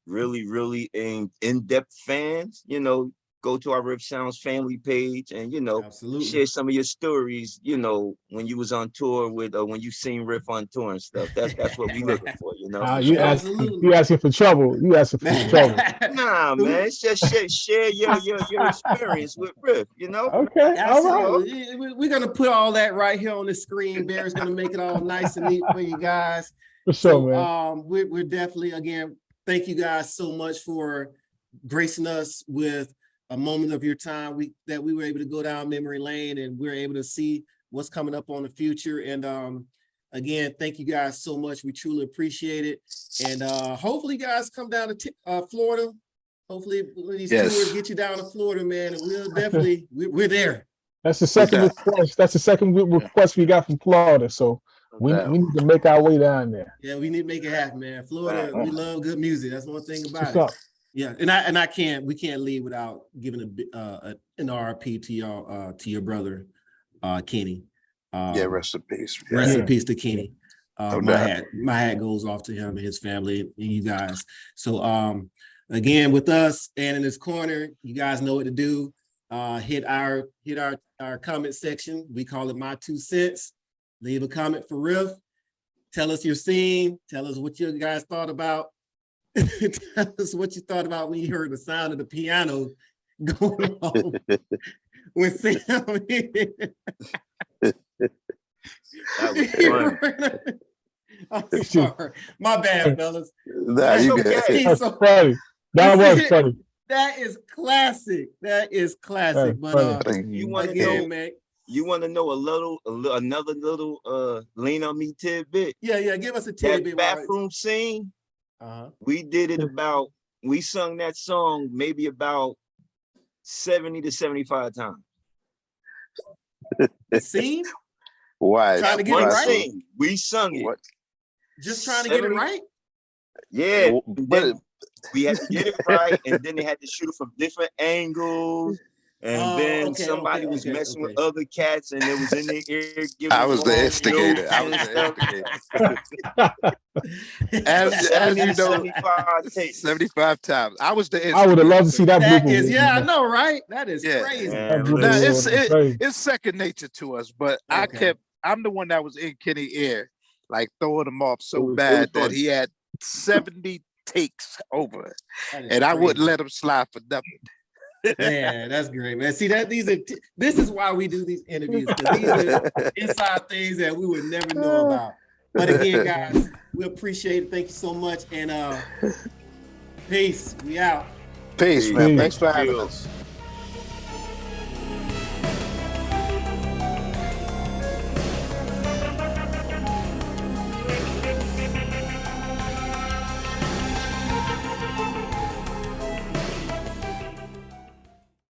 F: really, really in-depth fans, go to our Riff Sounds family page and, share some of your stories, when you was on tour with, when you seen Riff on tour and stuff. That's what we looking for,
E: You asking for trouble. You asking for trouble.
F: Nah, man, it's just share your experience with Riff,
E: Okay,
C: absolutely. All right. We're going to put all that right here on the screen. Barry's going to make it all nice and neat for you guys.
E: For sure, man.
C: We're definitely, again, thank you guys so much for gracing us with a moment of your time that we were able to go down memory lane and we're able to see what's coming up on the future. And again, thank you guys so much. We truly appreciate it. And hopefully you guys come down to Florida. Hopefully these tours get you down to Florida, man. And we'll definitely, we're there.
E: That's the second request. That's the second request we got from Florida. So we need to make our way down there.
C: Yeah, we need to make it happen, man. Florida, we love good music. That's one thing about it. Yeah, and we can't leave without giving an RIP to your brother, Kenny.
D: Rest in peace.
C: Rest in peace to Kenny. My hat goes off to him and his family and you guys. So again, with us and in this corner, you guys know what to do. Hit our comment section. We call it My 2 Cents. Leave a comment for Riff. Tell us your scene. Tell us what you guys thought about. Tell us what you thought about when you heard the sound of the piano going on with Sam.
F: That was fun.
C: I'm sorry. My bad, fellas.
D: Nah, you good.
E: That's funny. That was funny.
C: That is classic. That is classic. But
F: you want to know another little lean on me tidbit?
C: Yeah, give us a tidbit.
F: That bathroom scene. We did it we sung that song maybe about 70 to 75 times.
C: The scene?
D: Why?
C: Trying to get it right?
F: We sung it.
D: What?
C: Just trying to get it right?
F: Yeah, but we had to get it right, and then they had to shoot it from different angles. And then somebody was messing with other cats, and it was in their ear.
D: I was the instigator. As you know, 75 times. I was the instigator.
E: I would have loved to see that.
C: I know, right? That is crazy.
D: It's second nature to us, but I'm the one that was in Kenny's ear, like throwing him off so bad that he had 70 takes over it, and I wouldn't let him slide for nothing.
C: Man, that's great, man. See this is why we do these interviews, because these are inside things that we would never know about. But again, guys, we appreciate it. Thank you so much, and peace. We out.
D: Peace, man. Thanks for having us.